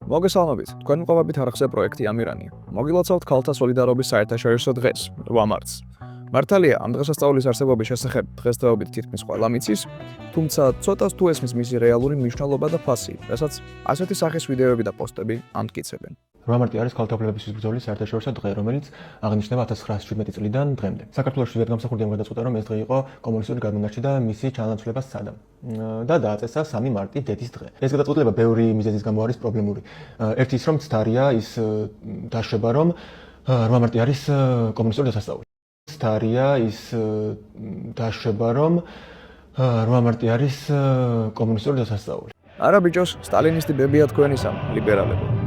მოგესალმებით. თქვენ მყოფებით არხზე პროექტი ამირანია. მოგილოცავთ ქალთა სოლიდარობის საერთაშორისო დღეს, 8 მარტს. მართალია, ამ დღესასწაულის არსებობის შესახებ დღესდღეობით თითქმის ყველა მიცის, თუმცა ცოტას თუ ესმის მისი რეალური მნიშვნელობა და ფასი, რასაც ასეთი სახის ვიდეოები და პოსტები ამტკიცებენ. 8 მარტი არის ქალთა უფლებების ბრძოლის საერთაშორისო დღე, რომელიც აღინიშნება 1917 წლიდან დღემდე. საქართველოში ვიადგამსახურდი ამ გადაწყვეტა, რომ ეს დღე იყო კომუნისტური გადმონარჩი და მისი ჩანაცვლება სცადა. და დააწესა 3 მარტი დედის დღე. ეს გადაწყვეტილება ბევრი მიზეზის გამო არის პრობლემური. ერთი ის, რომ ცდარია ის დაშვება, რომ 8 მარტი არის კომუნისტური დასასწაული. ცდარია ის დაშვება, რომ 8 მარტი არის კომუნისტური დასასწაული. არა ბიჭოს, სტალინისტი ბებია თქვენისა, ლიბერალებო.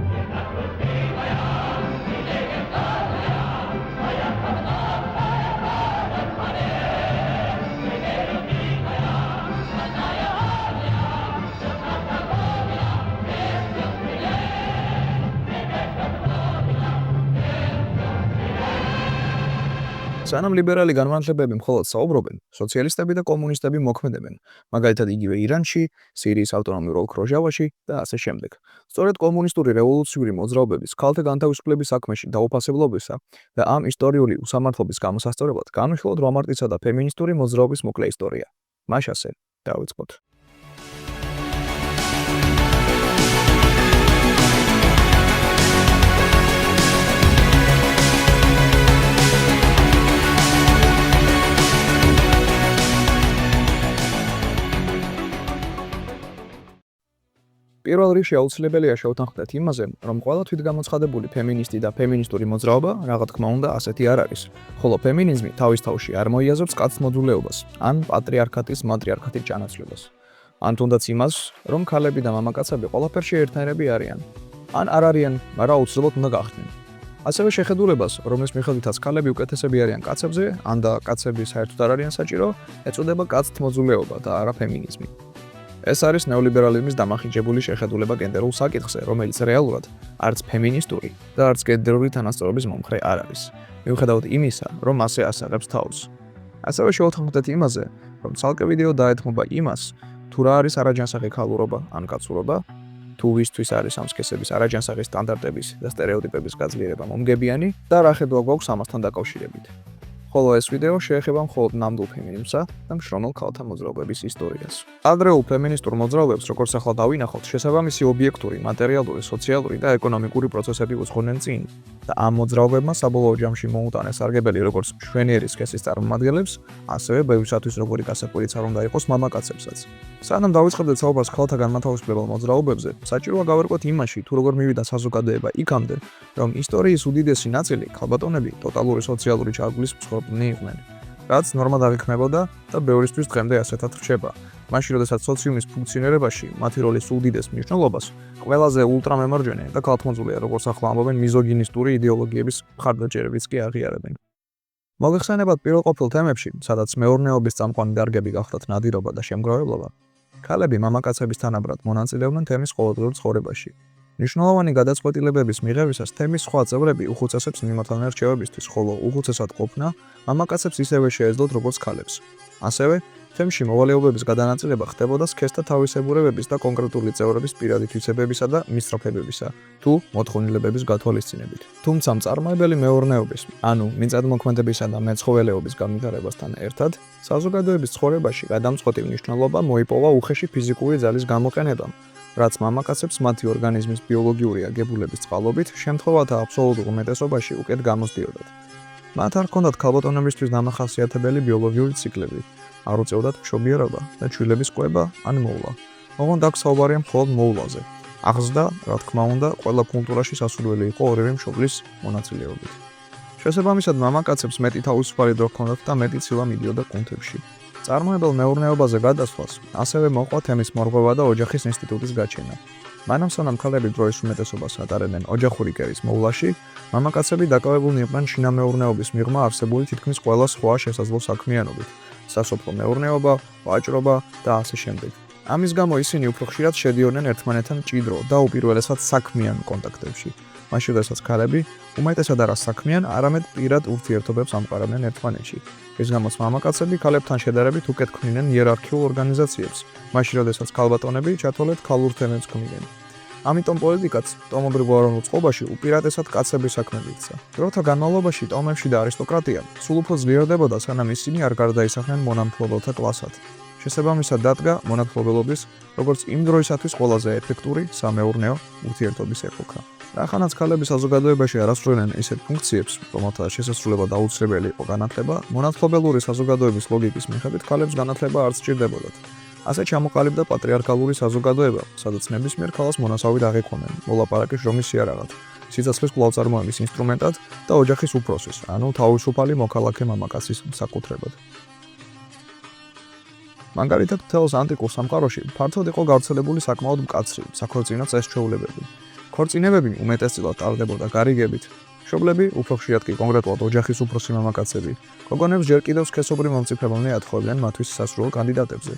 სანამ ლიბერალი განმანათლებები მხოლოდ საუბრობენ, სოციალისტები და კომუნისტები მოქმედებენ, მაგალითად იგივე ირანში, სირიის ავტონომიურ ოლქ როჟავაში და ასე შემდეგ. სწორედ კომუნისტური რევოლუციური მოძრაობების ქალთა განთავისუფლების საქმეში დაუფასებლობისა და ამ ისტორიული უსამართლობის გამოსასწორებლად განვიხილოთ 8 მარტისა და ფემინისტური მოძრაობის მოკლე ისტორია. მაშასე, დავიწყოთ. პირველ რიგში აუცილებელია შევთანხმდეთ იმაზე, რომ ყველა თვითგამოცხადებული ფემინისტი და ფემინისტური მოძრაობა, რა თქმა უნდა, ასეთი არ არის. ხოლო ფემინიზმი თავის თავში არ მოიაზრებს კაცს მოძულეობას, ან პატრიარქატის მატრიარქატის ჩანაცვლებას. ან თუნდაც იმას, რომ ქალები და მამაკაცები ყველაფერში ერთნაირები არიან. ან არ არიან, მაგრამ აუცილებლად უნდა გახდნენ. ასევე შეხედულებას, რომლის მიხედვითაც ქალები უკეთესები არიან კაცებზე, ან და კაცები საერთოდ არ არიან საჭირო, ეწოდება კაცთ მოძულეობა და არა ფემინიზმი. ეს არის ნეოლიბერალიზმის დამახინჯებული შეხედულება გენდერულ საკითხზე, რომელიც რეალურად არც ფემინისტური და არც გენდერული თანასწორობის მომხრე არ არის. მიუხედავად იმისა, რომ ასე ასაღებს თავს. ასევე შევთანხმდეთ იმაზე, რომ ცალკე ვიდეო დაეთმობა იმას, თუ რა არის არაჯანსაღი ქალურობა ან კაცურობა, თუ ვისთვის არის ამ სქესების არაჯანსაღი სტანდარტების და სტერეოტიპების გაძლიერება მომგებიანი და რა ხედვა გვაქვს ამასთან დაკავშირებით. ხოლო ეს ვიდეო შეეხება მხოლოდ ნამდვილ ფემინიზმსა და მშრომელ ქალთა მოძრაობების ისტორიას. ადრეულ ფემინისტურ მოძრაობებს, როგორც ახლა დავინახავთ, შესაბამისი ობიექტური, მატერიალური, სოციალური და ეკონომიკური პროცესები უძღვნენ წინ და ამ მოძრაობებმა საბოლოო ჯამში მოუტანეს სარგებელი როგორც მშვენიერი სქესის წარმომადგენლებს, ასევე ბევრისათვის როგორი გასაკვირიც არ უნდა იყოს მამაკაცებსაც. სანამ დავიწყებდეთ საუბარს ქალთა განმათავისუფლებელ მოძრაობებზე, საჭიროა გავერკვოთ იმაში, თუ როგორ მივიდა საზოგადოება იქამდე, რომ ისტორიის უდიდესი ნაწილი ქალბატონები ტოტალური სოციალური ჩარგვის მსხვერპლნი იყვნენ, რაც ნორმად აღიქმნებოდა და ბევრისთვის დღემდე ასეთად რჩება. მაშინ, როდესაც სოციუმის ფუნქციონირებაში მათი როლის უდიდეს მნიშვნელობას, ყველაზე ულტრამემარჯვენე და ქალთმოძულე, როგორც ახლა ამბობენ, მიზოგინისტური იდეოლოგიების მხარდაჭერებიც კი აღიარებენ. მოგეხსენებათ პირველ ყოფილ თემებში, სადაც მეურნეობის წამყვანი დარგები გახდათ ნადირობა და შემგროვებლობა, ქალები მამაკაცების თანაბრად მონაწილეობდნენ თემის ყოველდღიურ ცხოვრებაში. მნიშვნელოვანი გადაწყვეტილებების მიღებისას თემის სხვა წევრები უხუცესებს მიმოთანე რჩევებისთვის, ხოლო უხუცესად ყოფნა მამაკაცებს ისევე შეეძლოთ როგორც ქალებს. ასევე თემში მოვალეობების გადანაწილება ხდებოდა სქესთა თავისებურებების და კონკრეტული წევრების პირადი თვისებებისა და მისწრაფებებისა, თუ მოთხოვნილებების გათვალისწინებით. თუმცა მწარმოებელი მეურნეობის, ანუ მიწათმოქმედებისა და მეცხოველეობის განვითარებასთან ერთად, საზოგადოების ცხოვრებაში გადამწყვეტი მნიშვნელობა მოიპოვა უხეში ფიზიკური ძალის გამოყენებამ, რაც მამაკაცებს მათი ორგანიზმის ბიოლოგიური აგებულების წყალობით შემთხვევათა აბსოლუტურ უმეტესობაში უკეთ გამოსდიოდათ. მათ არ ჰქონდათ ქალბატონებისთვის დამახასიათებელი ბიოლოგიური ციკლები, არ უწევდათ მშობიარობა და ჩვილების კვება ან მოვლა. ოღონდ აქ საუბარია მხოლოდ მოვლაზე. აღზრდა, რა თქმა უნდა, ყველა კულტურაში სასურველი იყო ორივე მშობლის მონაწილეობით. შესაბამისად, მამაკაცებს მეტი თავისუფალი დრო ჰქონდათ და მეტი ცილა მიდიოდა კუნთებში. წარმოებელ მეურნეობაზე გადასვლას ასევე მოყვა თემის მორღვევა და ოჯახის ინსტიტუტის გაჩენა. მანამ სანამ ქალები დროის უმეტესობას ატარებდნენ ოჯახური კერის მოვლაში, მამაკაცები დაკავებულნი იყვნენ შინამეურნეობის მიღმა არსებული თითქმის ყველა სხვა შესაძლო საქმიანობით, სასოფლო მეურნეობა, ვაჭრობა და ასე შემდეგ. ამის გამო ისინი უფრო ხშირად შედიოდნენ ერთმანეთთან მჭიდრო და უპირველესად საქმიან კონტაქტებში. მაშინ, როდესაც ქალები უმეტესად არა საქმიან, არამედ პირად ურთიერთობებს ამყარებდნენ ერთმანეთში. რის გამოც მამაკაცები ქალებთან შედარებით უკეთ ქმნიდნენ იერარქიულ ორგანიზაციებს, მაშინ, როდესაც ქალბატონები ჩათვალეთ ქალურ თემებს ქმნიდნენ. ამიტომ პოლიტიკაც ტომობრივ ეროვნულ წყობაში უპირატესად კაცების საქმედ იქცა. დროთა განმავლობაში ტომებში და არისტოკრატია სულ უფრო ძლიერდებოდა, სანამ ისინი არ გარდაისახნენ მონამფლობელთა კლასად. შესაბამისად დადგა მონათმფლობელობის როგორც იმ დროისათვის ყველაზე ეფექტური სამეურნეო ურთიერთობის ეპოქა. რახანაც ქალები საზოგადოებაში არ ასრულებდნენ ისეთ ფუნქციებს, რომელთაც შესაძლებლად აუცილებელი იყო განათლება, მონათმფლობელური საზოგადოების ლოგიკის მიხედვით ქალებს განათლება არ სჭირდებოდათ. ასე ჩამოყალიბდა პატრიარქალური საზოგადოება, სადაც ნებისმიერ ქალას მონასავით აღიქვამენ, მოლაპარაკეს რომის სიარაღად, სიცოცხლის კვლავწარმოების ინსტრუმენტად და ოჯახის უფროსის, ანუ თავისუფალი მოქალაქე მამაკაცის საკუთრებად. მაგალითად, მთელს ანტიკურ სამყაროში ფართოდ იყო გავრცელებული საკმაოდ მკაცრი საქორწინო წესჩვეულებები. ქორწინებები უმეტესწილად ტარდებოდა გარიგებით. მშობლები, უფრო ხშირად კი კონკრეტულად ოჯახის უფროსი მამაკაცები, გოგონებს ჯერ კიდევ სქესობრივ მომწიფებელნი ათხოვდნენ მათთვის სასურველ კანდიდატებზე.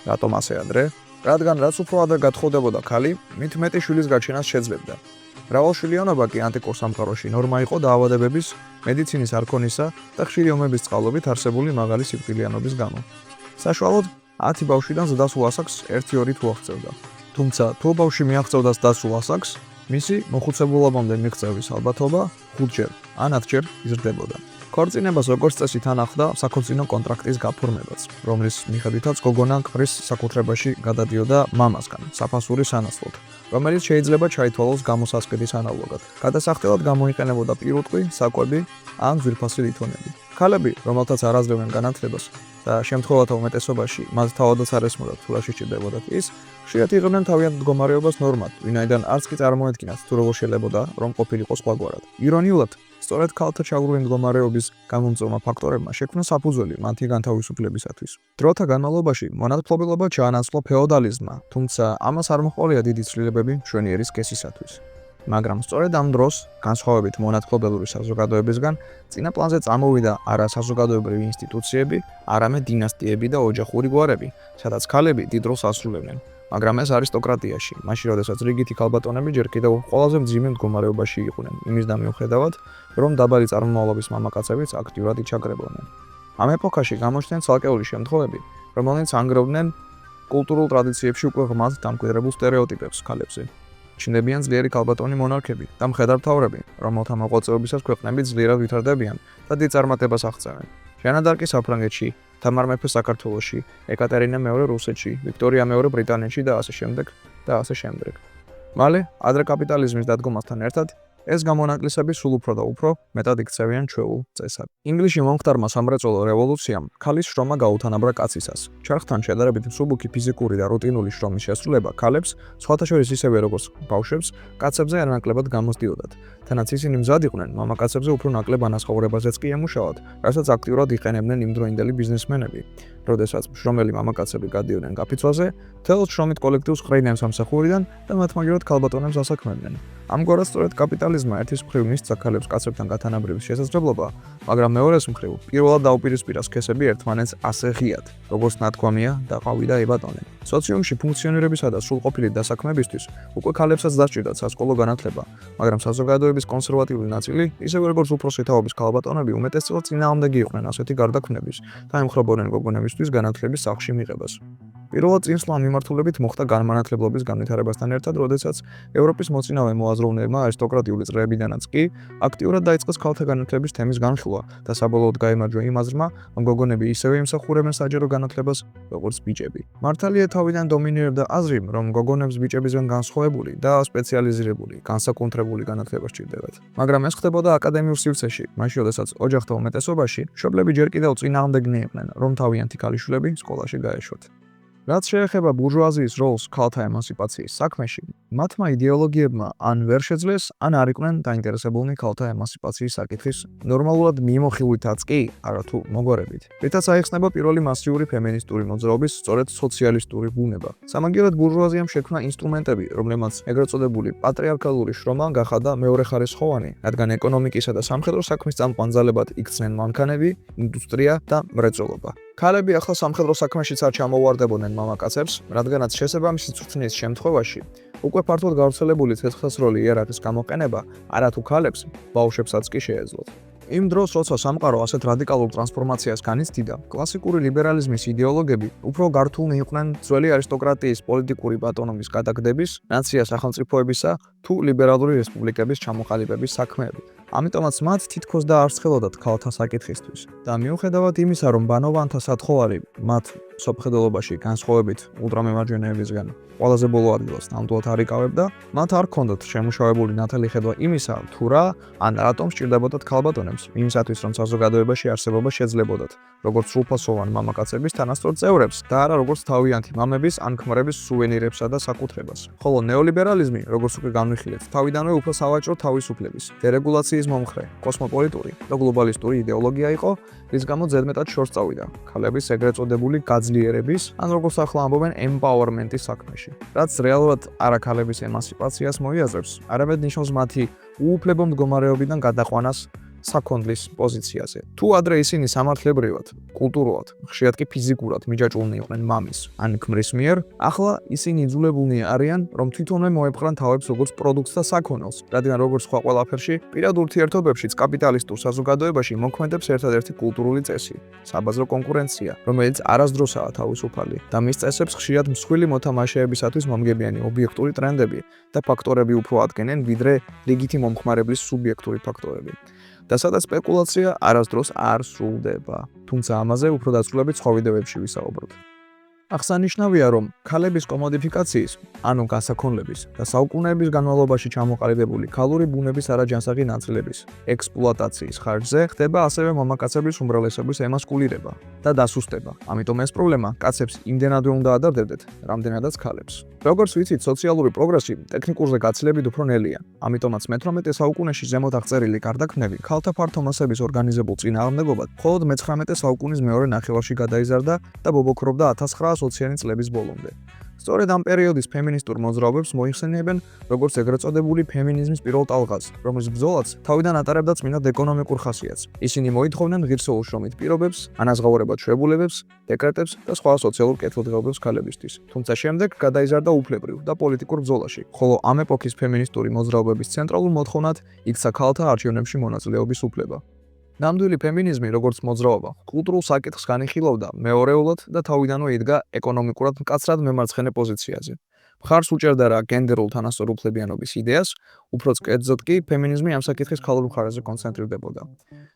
რატომ ასე ადრე? რადგან რაც უფრო ადრე გათხოვდებოდა ქალი, მით მეტი შვილის გაჩენას შეძლებდა. მრავალშვილიანობა კი ანტიკურ სამყაროში ნორმა იყო დაავადებების, მედიცინის არქონისა და ხშირი ომების წყალობით არსებული მაღალი სიკვდილიანობის გამო. საშუალოდ 10 ბავშვიდან ზრდასრულ ასაკს 1-2 თუ აღწევდა. თუმცა თუ ბავშვი მიაღწევდა ზრდასრულ ასაკს, მისი მოხუცებულობამდე მიღწევის ალბათობა 5-ჯერ ან 10-ჯერ იზრდებოდა. ქორწინებას როგორც წესი თან ახლდა საქორწინო კონტრაქტის გაფორმებაც, რომლის მიხედვითაც გოგონა ქმრის საკუთრებაში გადადიოდა მამასგან, საფასურის სანაცვლოდ, რომელიც შეიძლება ჩაითვალოს გამოსასყიდის ანალოგად. გადასახდელად გამოიყენებოდა პირუტყვი, საკვები ან ძვირფასი ლითონები. ქალები, რომელთაც არ აძლევდნენ განათლებას და შემთხვევათა უმეტესობაში მათ თავადაც არ ესმოდათ თუ რაში სჭირდებოდათ ის, ხშირად იღებდნენ თავიანთ მდგომარეობას ნორმად, ვინაიდან არც კი წარმოედგინათ თუ როგორ შეიძლება რომ ყოფილიყო სხვაგვარად. ირონიულად, სწორედ ქალთა ჩაურვი მდგომარეობის გამომწვევმა ფაქტორებმა შექმნა საფუძველი მათი განთავისუფლებისათვის. დროთა განმავლობაში მონათმფლობელობა ჩაანაცვლა ფეოდალიზმმა, თუმცა ამას არ მოჰყოლია დიდი ცვლილებები მშვენიერი სქესისათვის. მაგრამ სწორედ ამ დროს, განსხვავებით მონათმფლობელური საზოგადოებისგან, წინა პლანზე წამოვიდა არა საზოგადოებრივი ინსტიტუციები, არამედ დინასტიები და ოჯახური გვარები, სადაც ქალები დიდ როლს ასრულებდნენ. მაგრამ ეს არისტოკრატიაში, მაშინ როდესაც რიგითი ქალბატონები ჯერ კიდევ ყველაზე მძიმე მდგომარეობაში იყვნენ, იმის და მიუხედავად, რომ დაბალი წარმომავლობის მამაკაცებიც აქტიურად იჩაგრებოდნენ. ამ ეპოქაში გამოჩნდნენ ცალკეული შემთხვევები, რომელნიც ანგრევდნენ კულტურულ ტრადიციებში უკვე ღმად დამკვიდრებულ სტერეოტიპებს ქალებზე. ჩნდებიან ძლიერი ქალბატონი მონარქები და მხედართმთავრები, რომელთა მოღვაწეობისას ქვეყნები ძლიერად ვითარდებიან და დიდ წარმატებას აღწევენ. ჟანა დარკი საფრანგეთში, თამარ მეფე საქართველოში, ეკატერინე მეორე რუსეთში, ვიქტორია მეორე ბრიტანეთში და ასე შემდეგ და ასე შემდეგ. მალე, ადრე კაპიტალიზმის დადგომასთან ერთად, ეს გამონაკლისები სულ უფრო და უფრო მეტად იქცევიან ჩვეულ წესად. ინგლისში მომხდარმა სამრეწველო რევოლუციამ ქალის შრომა გაუთანაბრა კაცისას. ჩარხთან შედარებით მსუბუქი ფიზიკური და რუტინული შრომის შესრულება ქალებს, სხვათა შორის ისევე როგორც ბავშვებს, კაცებზე არანაკლებად გამოსდიოდათ. თანაც ისინი მზად იყვნენ მამაკაცებზე უფრო ნაკლებ ანაზღაურებაზეც კი ემუშავათ, რასაც აქტიურად იყენებდნენ იმდროინდელი ბიზნესმენები. როდესაც მშრომელი მამაკაცები გადიოდნენ გაფიცვაზე, მთელ შრომით კოლექტივს ხრეინდნენ სამსახურიდან და მათ მაგერად ქალბატონებს ასაქმებდნენ. ამგვარად სწორედ კაპიტალიზმმა ერთის მხრივ მისცა ქალებს კაცებთან გათანაბრების შესაძლებლობა, მაგრამ მეორეს მხრივ პირველად დაუპირისპირა სქესები ერთმანეთს ასე ღიად, როგორც ნათქვამია დაყავი და ებატონე. სოციუმში ფუნქციონირებისა და სრულყოფილი დასაქმებისთვის უკვე ქალებსაც დასჭირდათ სასკოლო განათლება, მაგრამ საზოგადოების კონსერვატიული ნაწილი, ისევე როგორც უფროსი თაობის ქალბატონები, უმეტესწილად წინააღმდეგი იყვნენ ასეთი გარდაქმნების და ემხრობოდნენ გოგონებისთვის განათლების სახლში მიღებას. პირველად წინსვლა მიმართულებით მოხდა განმანათლებლობის განვითარებასთან ერთად, როდესაც ევროპის მოწინავე მოაზროვნეებმა არისტოკრატიული წრეებიდანაც კი აქტიურად დაიწყეს ქალთა განათლების თემის განხილვა და საბოლოოდ გაიმარჯვა იმ აზრმა, რომ გოგონები ისევე იმსახურებენ საჯარო განათლებას, როგორც ბიჭები. მართალია თავიდან დომინირებდა აზრი, რომ გოგონებს ბიჭებისგან განსხვავებული და სპეციალიზირებული, განსაკუთრებული განათლება სჭირდებათ. მაგრამ ეს ხდებოდა აკადემიურ სივრცეში, მაშინ როდესაც ოჯახთა უმეტესობაში მშობლები ჯერ კიდევ წინააღმდეგნი იყვნენ, რომ თავიანთი ქალიშვილები სკოლაში გაეშვათ. რაც შეეხება ბურჟუაზიის როლს ქალთა ემანსიპაციის საქმეში, მათმა იდეოლოგიებმა ან ვერ შეძლეს, ან არ იყვნენ დაინტერესებულნი ქალთა ემანსიპაციის საკითხის ნორმალურად მიმოხილვითაც კი, არათუ მოგვარებით. რითაც აიხსნება პირველი მასიური ფემინისტური მოძრაობის სწორედ სოციალისტური ბუნება. სამაგიეროდ ბურჟუაზიამ შექმნა ინსტრუმენტები, რომლებმაც ეგრეთ წოდებული პატრიარქალური შრომა გახადა მეორეხარისხოვანი, რადგან ეკონომიკისა და სამხედრო საქმის წამყვანძალებად იქცნენ მანქანები, ინდუსტრია და მრეწველობა. ქალები ახლა სამხედრო საქმეშიც არ ჩამოუვარდებოდნენ მამაკაცებს, რადგანაც შესაბამისი წვრთნის შემთხვევაში უკვე ფართოდ გავრცელებული ცეცხლსასროლი იარაღის გამოყენება არათუ ქალებს, ბავშვებსაც კი შეეძლოთ. იმ დროს, როცა სამყარო ასეთ რადიკალურ ტრანსფორმაციას განიცდიდა, კლასიკური ლიბერალიზმის იდეოლოგები უფრო გართულნი იყვნენ ძველი არისტოკრატიის პოლიტიკური ბატონობის გადაგდების, ნაცია სახელმწიფოებისა თუ ლიბერალური რესპუბლიკების ჩამოყალიბების საქმეებით. ამიტომაც მათ თითქოს და არ სხელოდათ ქალთა საკითხისთვის. და მიუხედავად იმისა, რომ ბანოვანთა სათხოვარი მათ სოფხედელობაში განსხვავებით ულტრამემარჯვენეებისგან ყველაზე ბოლო ადგილას ნამდვილად არ იკავებდა, მათ არ ჰქონდათ შემუშავებული ნათელი ხედვა იმისა, თუ რა ან რატომ სჭირდებოდათ ქალბატონებს, იმისათვის რომ საზოგადოებაში არსებობა შეძლებოდათ, როგორც სრულფასოვან მამაკაცების თანასწორ წევრებს და არა როგორც თავიანთი მამების ან ქმრების სუვენირებსა და საკუთრებას. ხოლო ნეოლიბერალიზმი, როგორც უკვე განვიხილეთ, თავიდანვე უფრო სავაჭრო თავისუფლების, დერეგულაციის მომხრე, კოსმოპოლიტური და გლობალისტური იდეოლოგია იყო, რის გამო ზედმეტად შორს წავიდა ქალების ეგრეთ წოდებული გაძლიერების, ან როგორც ახლა ამბობენ, empowerment-ის საქმეში. რაც რეალურად არა ქალების ემანსიპაციას მოიაზრებს, არამედ ნიშნავს მათი უუფლებო მდგომარეობიდან გადაყვანას საქონლის პოზიციაზე. თუ ადრე ისინი სამართლებრივად, კულტურულად, ხშირად კი ფიზიკურად მიჯაჭვულნი იყვნენ მამის ან ქმრის მიერ, ახლა ისინი იძულებულნი არიან, რომ თვითონვე მოეპყრან თავებს როგორც პროდუქტს და საქონელს, რადგან როგორც სხვა ყველაფერში, პირად ურთიერთობებშიც კაპიტალისტურ საზოგადოებაში მოქმედებს ერთადერთი კულტურული წესი, საბაზრო კონკურენცია, რომელიც არასდროსაა თავისუფალი და მის წესებს ხშირად მსხვილი მოთამაშეებისათვის მომგებიანი ობიექტური ტრენდები და ფაქტორები უფრო ადგენენ, ვიდრე რიგითი მომხმარებლის სუბიექტური ფაქტორები. და სადაც სპეკულაცია არასდროს არ სრულდება. თუმცა ამაზე უფრო დაწვრილებით სხვა ვიდეოებში ვისაუბროთ. აღსანიშნავია, რომ ქალების კომოდიფიკაციის, ანუ გასაქონლების და საუკუნეების განმავლობაში ჩამოყალიბებული ქალური ბუნების არაჯანსაღი ნაწილების ექსპლუატაციის ხარჯზე ხდება ასევე მამაკაცების უმრავლესობის ემასკულირება და დასუსტება. ამიტომ ეს პრობლემა კაცებს იმდენადვე უნდა ადარდებდეთ, რამდენადაც ქალებს. როგორც ვიცით, სოციალური პროგრესი ტექნიკურზე გაცილებით უფრო ნელია. ამიტომაც მე-18 საუკუნეში ზემოთ აღწერილი გარდაქმნები ქალთა ფართო მასების ორგანიზებულ წინააღმდეგობად მხოლოდ მე-19 საუკუნის მეორე ნახევარში გადაიზარდა და ბობოქრობდა 1920-იანი წლების ბოლომდე. სწორედ ამ პერიოდის ფემინისტურ მოძრაობებს მოიხსენიებენ როგორც ეგრეთ წოდებული ფემინიზმის პირველ ტალღას, რომლის ბრძოლაც თავიდან ატარებდა წმინდად ეკონომიკურ ხასიათს. ისინი მოითხოვდნენ ღირსეულ შრომით პირობებს, ანაზღაურებად შებულებებს, დეკრეტებს და სხვა სოციალურ კეთილდღეობებს ქალებისთვის. თუმცა შემდეგ გადაიზარდა უფლებრივ და პოლიტიკურ ბრძოლაში, ხოლო ამ ეპოქის ფემინისტური მოძრაობების ცენტრალურ მოთხოვნად იქცა ქალთა არჩევნებში მონაწილეობის უფლება. ნამდვილი ფემინიზმი, როგორც მოძრაობა, კულტურულ საკითხს განიხილავდა მეორეულად და თავიდანვე იდგა ეკონომიკურად მკაცრად მემარცხენე პოზიციაზე. მხარს უჭერდა რა გენდერულ თანასწორუფლებიანობის იდეას, უფრო კერძოდ კი ფემინიზმი ამ საკითხის ქალურ მხარეზე კონცენტრირდებოდა.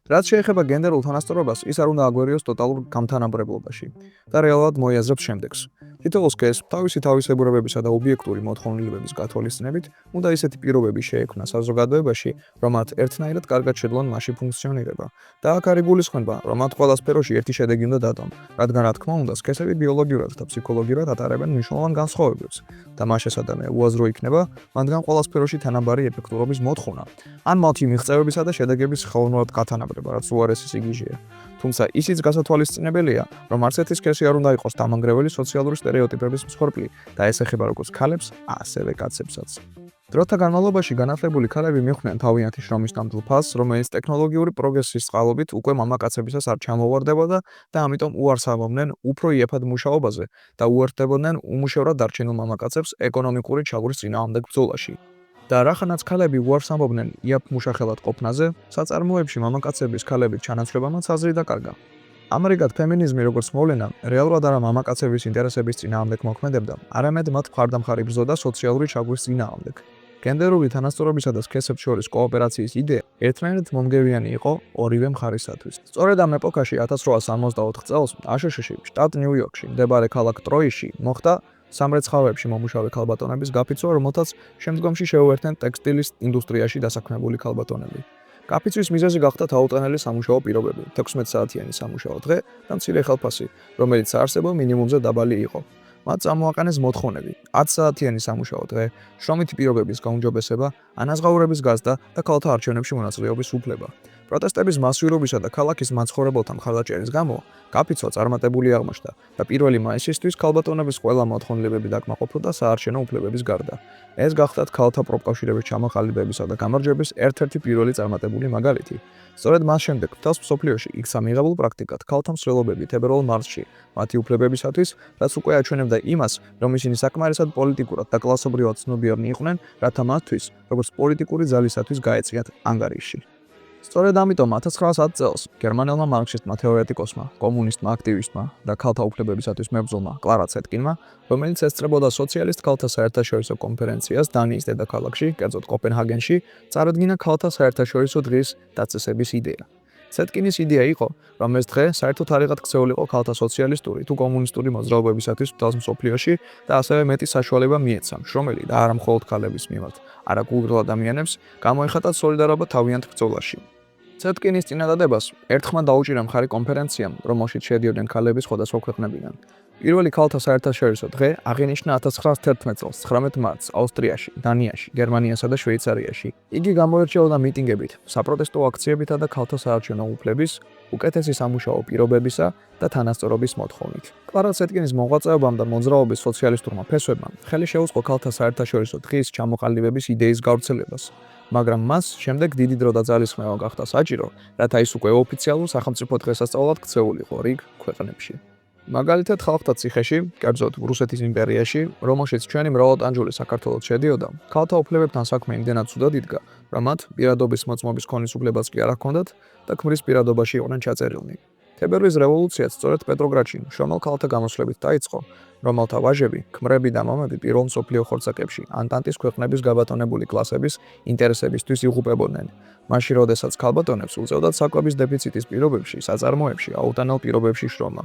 რაც შეეხება გენდერულ თანასწორობას, ის არ უნდა აგვერიოს ტოტალურ გამთანაბრებლობაში და რეალურად მოიაზრებს შემდეგს. თითოეულ სქესს თავისი თავისებურებებისა და ობიექტური მოთხოვნილებების გათვალისწინებით უნდა ისეთი პირობები შეექმნა საზოგადოებაში, რომ მათ ერთნაირად კარგად შეძლონ მასში ფუნქციონირება. და აქ არ იგულისხმება, რომ მათ ყველა სფეროში ერთი შედეგი უნდა დადონ, რადგან რა თქმა უნდა, სქესები ბიოლოგიურად და ფსიქოლოგიურად ატარებენ მნიშვნელოვან განსხვავებებს და მას შესაძლოა უაზრო იქნება, მათგან ყველა სფეროში თანაბარი ეფექტურობის მოთხოვნა, ან მათი მიღწევებისა და შედეგების ხელოვნურად გათანაბრება, რაც უარესი სიგიჟეა. თუმცა ისიც გასათვალისწინებელია, რომ არც ერთი სქესი არ უნდა იყოს დამანგრეველი სოციალური სტერეოტიპების მსხვერპლი და ეს ეხება როგორც ქალებს, ასევე კაცებსაც. დროთა განმავლობაში განათლებული ქალები მიხვდნენ თავიანთი შრომის ნამდვილ ფასს, რომელიც ტექნოლოგიური პროგრესის წყალობით უკვე მამაკაცებისას არ ჩამოვარდებოდა და ამიტომ უარს ამბობდნენ უფრო იაფად მუშაობაზე და უერთდებოდნენ უმუშევრად დარჩენილ მამაკაცებს ეკონომიკური ჩაგვრის წინააღმდეგ ბრძოლაში. და რახანაც ქალები უარს ამბობდნენ იაფ მუშახელად ყოფნაზე, საწარმოებში მამაკაცების ქალებით ჩანაცვლებამაც აზრი დაკარგა. ამრიგად ფემინიზმი როგორც მოვლენა რეალურად არა მამაკაცების ინტერესების წინააღმდეგ მოქმედებდა, არამედ მათ მხარდამხარი ბრძოდა სოციალური ჩაგვრის წინააღმდეგ. გენდერული თანასწორობისა და სქესებს შორის კოოპერაციის იდეა ერთმანეთად მომგებიანი იყო ორივე მხარისათვის. სწორედ ამ ეპოქაში 1864 წელს აშშ-ში, შტატ ნიუ-იორკში მდებარე ქალაქ ტროიში მოხდა სამრეცხავეებში მომუშავე ქალბატონების გაფიცვა, რომელთაც შემდგომში შეუერთდნენ ტექსტილის ინდუსტრიაში დასაქმებული ქალბატონები. გაფიცვის მიზეზი გახდა თაუყენელი სამუშაო პირობები, 16 საათიანი სამუშაო დღე და მცირე ხელფასი, რომელიც საარსებო მინიმუმზე დაბალი იყო. მათ წამოაყენეს მოთხოვნები: 10 საათიანი სამუშაო დღე, შრომითი პირობების გაუმჯობესება, ანაზღაურების გაზრდა და ქალთა არჩევნებში მონაწილეობის უფლება. პროტესტების მასიურობისა და ქალაქის მაცხოვრებელთა მხარდაჭერის გამო გაფიცვა წარმატებული აღმოჩნდა და 1 მაისისთვის ქალბატონების ყველა მოთხოვნილებები დაკმაყოფილდა საარჩევნო უფლებების გარდა. ეს გახლდათ ქალთა პროფკავშირების ჩამოყალიბებისა და გამარჯვების ერთ-ერთი პირველი წარმატებული მაგალითი. სწორედ მას შემდეგ მთელს მსოფლიოში იქცა მიღებულ პრაქტიკად ქალთა მსვლელობები თებერვალ მარტში მათი უფლებებისათვის, რაც უკვე აჩვენებდა იმას, რომ ისინი საკმარისად პოლიტიკურად და კლასობრივად ცნობიერნი იყვნენ, რათა მათთვის, როგორც პოლიტიკური ძალისათვის გაეწიათ ანგარიში. სწორედ ამიტომ 1910 წელს გერმანელმა მარქსისტმა თეორეტიკოსმა, კომუნისტმა აქტივისტმა და ქალთა უფლებებისათვის მებრძოლმა კლარა ცეტკინმა, რომელიც ესწრებოდა სოციალისტ ქალთა საერთაშორისო კონფერენციას დანიის დედაქალაქში, კერძოდ კოპენჰაგენში, წარადგინა ქალთა საერთაშორისო დღის დაწესების იდეა. ცეტკინის იდეა იყო, რომ ეს დღე საერთოდ არიღად ქცეულიყო ქალთა სოციალისტური თუ კომუნისტური მოძრაობებისათვის მთელ მსოფლიოში და ასევე მეტი საშუალება მიეცა მშრომელი და არა მხოლოდ ქალების მიმართ, არაგულგრილ ადამიანებს გამოეხატათ სოლიდარობა თავიანთ ბრძოლაში. ცეტკინის წინადადებას ერთხმად დაუჭირა მხარი კონფერენციამ, რომელშიც შედიოდნენ ქალები სხვადასხვა ქვეყნებიდან. პირველი ქალთა საერთაშორისო დღე აღინიშნა 1911 წელს 19 მარტს ავსტრიაში, დანიაში, გერმანიასა და შვეიცარიაში. იგი გამოირჩეოდა მიტინგებით, საპროტესტო აქციებითა და ქალთა საარჩევნო უფლების, უკეთესი სამუშაო პირობებისა და თანასწორობის მოთხოვნით. კლარა ცეტკინის მოღვაწეობამ და მოძრაობის სოციალისტურმა ფესვებმა ხელი შეუწყო ქალთა საერთაშორისო დღის ჩამოყალიბების იდეის გავრცელებას. მაგრამ მას შემდეგ დიდი დრო და ძალისხმევა გახდა საჭირო, რათა ის უკვე ოფიციალურ სახელმწიფო დღესასწაულად ქცეულიყო რიგ ქვეყნებში. მაგალითად, ხალხთა ციხეში, კერძოდ რუსეთის იმპერიაში, რომელშიც ჩვენი მრავალტანჯული საქართველოს შედიოდა, ქალთა უფლებებთან საქმე იმდენად ცუდად იდგა, რომ მათ პირადობის მოწმობის ქონის უფლებაც კი არ ჰქონდათ და ქმრის პირადობაში იყვნენ ჩაწერილნი. თებერვლის რევოლუციაც სწორედ პეტროგრადში მშრომელ ქალთა გამოსვლებით დაიწყო, რომელთა ვაჟები, ქმრები და მამები პირველ მსოფლიო ხორცაკებში ანტანტის ქვეყნების გაბატონებული კლასების ინტერესებისთვის იღუპებოდნენ. მაშინ, როდესაც ქალბატონებს უწევდათ საკვების დეფიციტის პირობებში, საწარმოებში, აუტანელ პირობებში შრომა.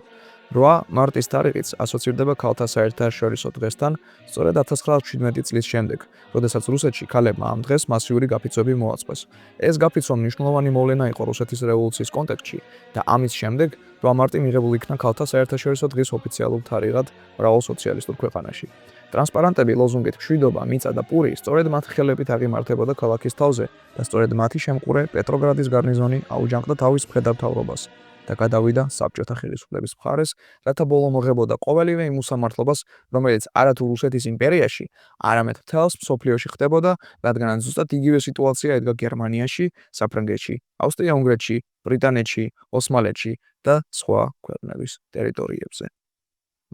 8 მარტის თარიღიც ასოცირდება ქალთა საერთაშორისო დღესთან, სწორედ 1917 წლის შემდეგ, როდესაც რუსეთში ქალებმა ამ დღეს მასიური გაფიცვები მოაწყვეს. ეს გაფიცვა მნიშვნელოვანი მოვლენა იყო რუსეთის რევოლუციის კონტექსტში და ამის შემდეგ 8 მარტი მიღებული იქნა ქალთა საერთაშორისო დღის ოფიციალურ თარიღად მრავალ სოციალისტურ ქვეყანაში. ტრანსპარანტები ლოზუნგით მშვიდობა, მიწა და პური სწორედ მათ ხელებით აღიმართებოდა ქალაქის თავზე და სწორედ მათი შემკურე პეტროგრადის გარნიზონი აუჯანყდა თავის მხედართმთავრობას და გადავიდა საბჭოთა ხელისუფლების მხარეს, რათა ბოლო მოღებოდა ყოველივე იმ უსამართლობას, რომელიც არათუ რუსეთის იმპერიაში, არამედ მთელს მსოფლიოში ხდებოდა, რადგანაც ზუსტად იგივე სიტუაცია ედგა გერმანიაში, საფრანგეთში, ავსტრია-უნგრეთში, ბრიტანეთში, ოსმალეთში და სხვა ქვეყნების ტერიტორიებზე.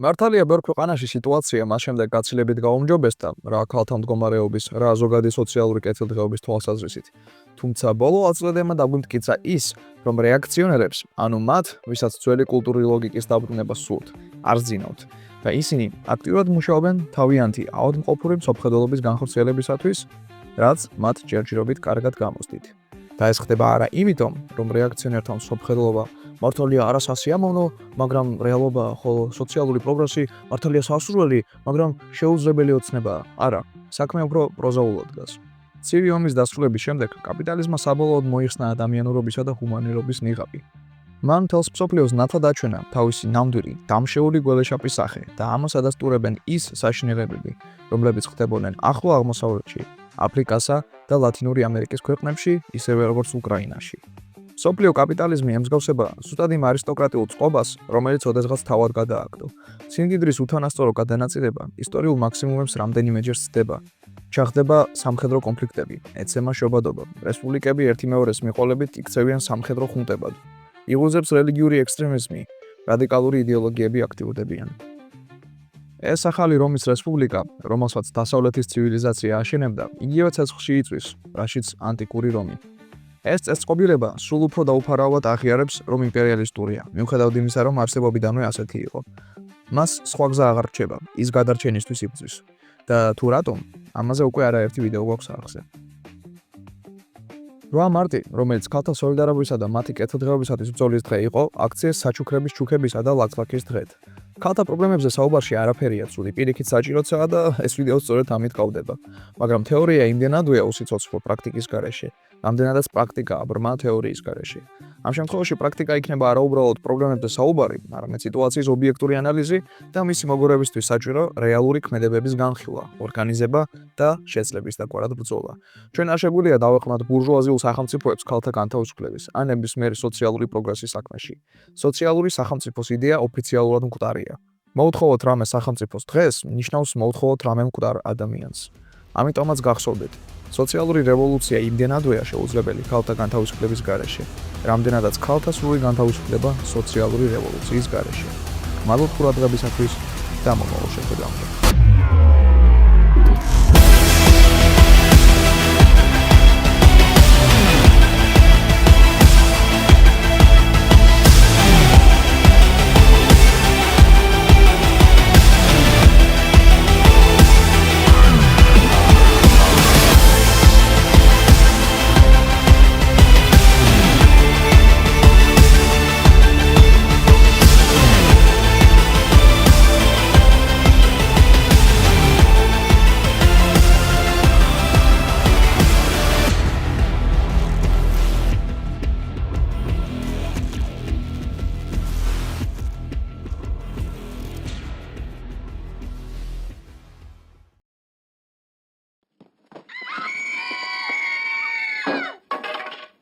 მართალია, ბევრ ქვეყანაში სიტუაცია მას შემდეგ გაცილებით გაუმჯობესდა, რა ქალთა მდგომარეობის, რა ზოგადი სოციალური კეთილდღეობის თვალსაზრისით. თუმცა ბოლო აწლედებმა დაგვიმტკიცა ის, რომ რეაქციონერებს, ანუ მათ, ვისაც ძველი კულტურული ლოგიკის დაბრუნება სურთ, არ ზინავთ და ისინი აქტიურად მუშაობენ თავიანთი ავადმყოფური მსოფლმხედველობის განხორციელებისათვის, რაც მათ ჯერჯერობით კარგად გამოსდით. და ეს ხდება არა იმიტომ, რომ რეაქციონერთა მსოფლმხედველობა მართალია არასასიამოვნო, მაგრამ რეალობა, ხოლო სოციალური პროგრესი მართალია სასურველი, მაგრამ შეუძლებელი ოცნებაა. არა, საქმე უფრო პროზაულად დგას. ცივი ომის დასრულების შემდეგ კაპიტალიზმმა საბოლოოდ მოიხსნა ადამიანურობისა და ჰუმანურობის ნიღაბი. მან მთელს მსოფლიოს ნათლად აჩვენა თავისი ნამდვილი, დამშეული გველეშაპის სახე და ამას ადასტურებენ ის საშინელებები, რომლებიც ხდებოდნენ ახლო აღმოსავლეთში, აფრიკასა და ლათინური ამერიკის ქვეყნებში, ისევე როგორც უკრაინაში. მსოფლიო კაპიტალიზმი ემსგავსება ზუსტად იმ არისტოკრატიულ წყობას, რომელიც ოდესღაც თავად გადააგდო. სიმდიდრის უთანასწორო გადანაწილება ისტორიულ მაქსიმუმებს რამდენიმეჯერ სცდება. ჩახდება სამხედრო კონფლიქტები, ეცემა შობადობა, რესპუბლიკები ერთიმეორეს მიყოლებით იქცევიან სამხედრო ხუნტებად. იღუზებს რელიგიური ექსტრემიზმი, რადიკალური იდეოლოგიები აქტიურდებიან. ეს ახალი რომის რესპუბლიკა, რომელსაც დასავლეთის ცივილიზაცია აშენებდა, იგივე ცეცხლში იწვის, რაშიც ანტიკური რომი. ეს წესწყობილება სულ უფრო დაუფარავად აღიარებს, რომ იმპერიალისტურია, მიუხედავად იმისა, რომ არსებობიდანვე ასეთი იყო. მას სხვა გზა აღარ რჩება, ის გადარჩენისთვის იბრძვის. და თუ რატომ, ამაზე უკვე არაერთი ვიდეო გვაქვს არხზე. 8 მარტი, რომელიც ქალთა სოლიდარობისა და მათი კეთილდღეობისათვის ბრძოლის დღე იყო, აქციეს საჩუქრების ჩუქებისა და ლაქლაქის დღედ. ქალთა პრობლემებზე საუბარში არაფერია ცუდი, პირიქით საჭიროა და ეს ვიდეო სწორედ ამით გავდება. მაგრამ თეორია იმდენადვეა უსიცოცხლო პრაქტიკის გარეშე, რამდენადაც პრაქტიკაა ბრმა თეორიის გარეშე. ამ შემთხვევაში პრაქტიკა იქნება არა უბრალოდ პრობლემებზე საუბარი, არამედ სიტუაციის ობიექტური ანალიზი და მისი მოგორებისთვის საჭირო რეალური ქმედებების განხილვა, ორგანიზება და შეცლების დაკვარად ბრძოლა. ჩვენ არშებულია დავეყრდნოთ ბურჟუაზიულ სახელმწიფოებს ქალთა განთავისუფლების, ან ნებისმიერი სოციალური პროგრესის საქმეში. სოციალური სახელმწიფოს იდეა ოფიციალურად მკვდარია. მოუთხოვოთ რამე სახელმწიფოს დღეს, ნიშნავს მოუთხოვოთ რამე მკვდარ ადამიანს. ამიტომაც გახსოვდეთ, სოციალური რევოლუცია იმდენადვეა შეუძლებელი ქალთა განთავისუფლების გარეშე, რამდენადაც ქალთა სრული განთავისუფლება სოციალური რევოლუციის გარეშე. მადლობ ყურადღებისათვის და მომავალ შეხვედრამდე.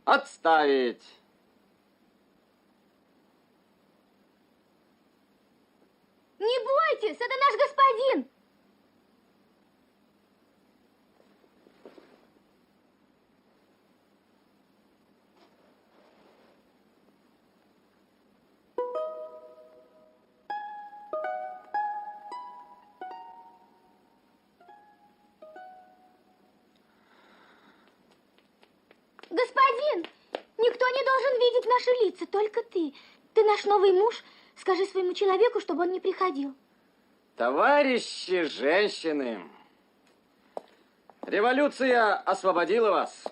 Отставить. Не бойтесь, это наш господин. Господин, никто не должен видеть наши лица, только ты. Ты наш новый муж. Скажи своему человеку, чтобы он не приходил. Товарищи женщины, революция освободила вас.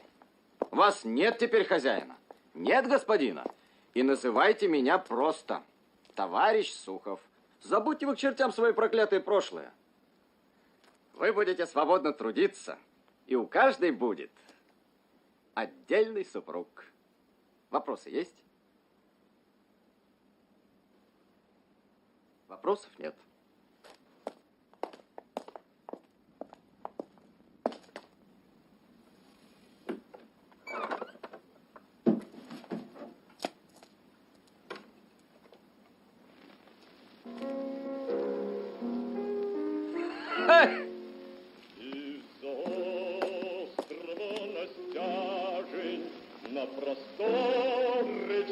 У вас нет теперь хозяина, нет господина. И называйте меня просто товарищ Сухов. Забудьте вы к чертям свое проклятое прошлое. Вы будете свободно трудиться, и у каждой будет отдельный супруг. Вопросы есть? Вопросов нет. Из острова на стяжень, на просторы